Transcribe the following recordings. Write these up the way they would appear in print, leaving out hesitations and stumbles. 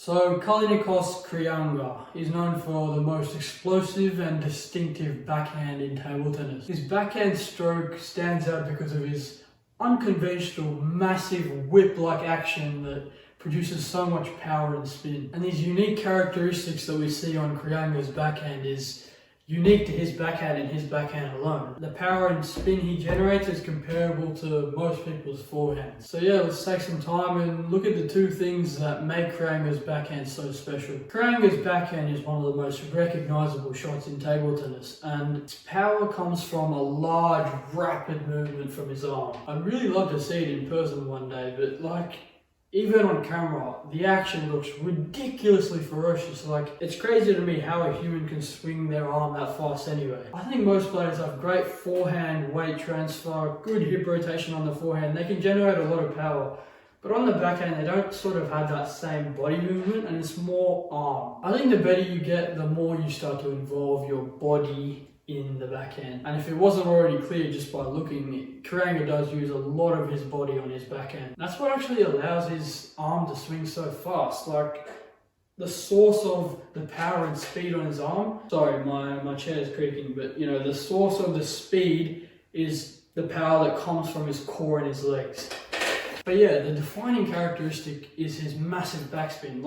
So 𝗕𝗲𝗃𝗄 Kreanga is known for the most explosive and distinctive backhand in table tennis. His backhand stroke stands out because of his unconventional, massive whip-like action that produces so much power and spin. And these unique characteristics that we see on Kreanga's backhand is unique to his backhand and his backhand alone. The power and spin he generates is comparable to most people's forehands. So yeah, let's take some time and look at the two things that make Kreanga's backhand so special. Kreanga's backhand is one of the most recognizable shots in table tennis, and its power comes from a large, rapid movement from his arm. I'd really love to see it in person one day, but even on camera, the action looks ridiculously ferocious. It's crazy to me how a human can swing their arm that fast anyway. I think most players have great forehand weight transfer, good hip rotation on the forehand. They can generate a lot of power. But on the backhand, they don't sort of have that same body movement, and it's more arm. I think the better you get, the more you start to involve your body in the backhand. And if it wasn't already clear just by looking, Kreanga does use a lot of his body on his backhand. That's what actually allows his arm to swing so fast. The source of the power and speed on his arm, sorry, my chair is creaking, but the source of the speed is the power that comes from his core and his legs. But yeah, the defining characteristic is his massive backspin.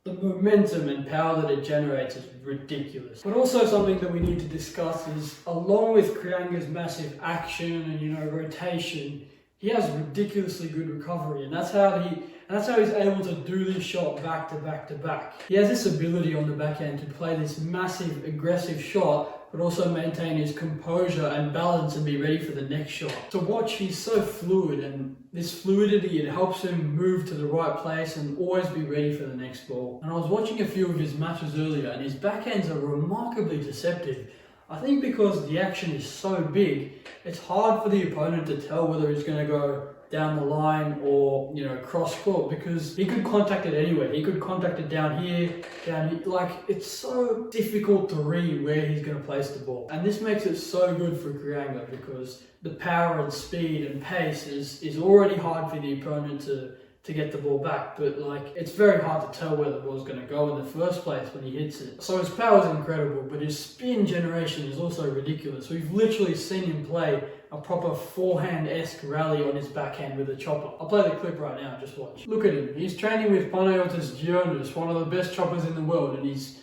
The momentum and power that it generates is ridiculous. But also something that we need to discuss is, along with Kreanga's massive action and rotation, he has ridiculously good recovery, and that's how he's able to do this shot back to back to back. He has this ability on the backhand to play this massive aggressive shot, but also maintain his composure and balance and be ready for the next shot. To watch, he's so fluid, and this fluidity, it helps him move to the right place and always be ready for the next ball. And I was watching a few of his matches earlier, and his backhands are remarkably deceptive. I think because the action is so big, it's hard for the opponent to tell whether he's going to go down the line or cross court, because he could contact it anywhere. He could contact it down here. It's so difficult to read where he's going to place the ball, and this makes it so good for Kreanga because the power and speed and pace is already hard for the opponent to get the ball back, but it's very hard to tell where the ball's going to go in the first place when he hits it. So his power is incredible, but his spin generation is also ridiculous. We've literally seen him play a proper forehand-esque rally on his backhand with a chopper. I'll play the clip right now, just watch. Look at him. He's training with 𝗕𝗲𝗃𝗁 𝗔𝗍, one of the best choppers in the world, and he's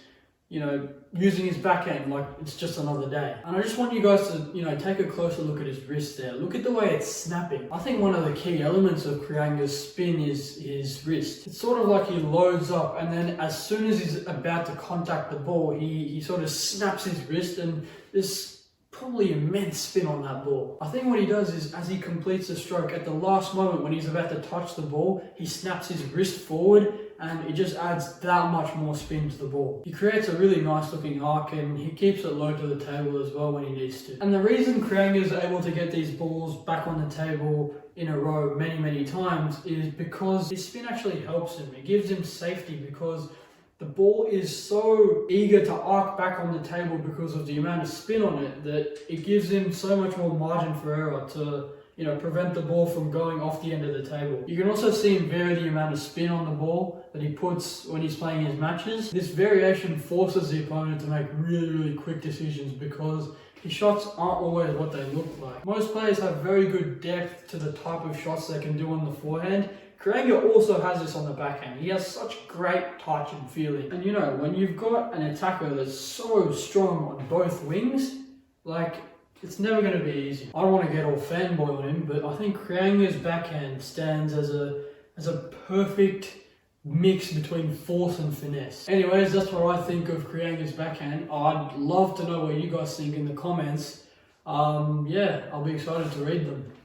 using his backhand like it's just another day. And I just want you guys to, take a closer look at his wrist there. Look at the way it's snapping. I think one of the key elements of Kreanga's spin is his wrist. It's sort of like he loads up, and then as soon as he's about to contact the ball, he sort of snaps his wrist, and there's probably immense spin on that ball. I think what he does is, as he completes the stroke, at the last moment when he's about to touch the ball, he snaps his wrist forward, and it just adds that much more spin to the ball. He creates a really nice looking arc, and he keeps it low to the table as well when he needs to. And the reason Kreanga is able to get these balls back on the table in a row many times is because his spin actually helps him. It gives him safety because the ball is so eager to arc back on the table because of the amount of spin on it that it gives him so much more margin for error to prevent the ball from going off the end of the table. You can also see him vary the amount of spin on the ball that he puts when he's playing his matches. This variation forces the opponent to make really quick decisions because his shots aren't always what they look like. Most players have very good depth to the type of shots they can do on the forehand. Kreanga also has this on the backhand. He has such great touch and feeling. And when you've got an attacker that's so strong on both wings, it's never going to be easy. I don't want to get all fanboy on him, but I think Kreanga's backhand stands as a perfect mix between force and finesse. Anyways, that's what I think of Kreanga's backhand. I'd love to know what you guys think in the comments. Yeah, I'll be excited to read them.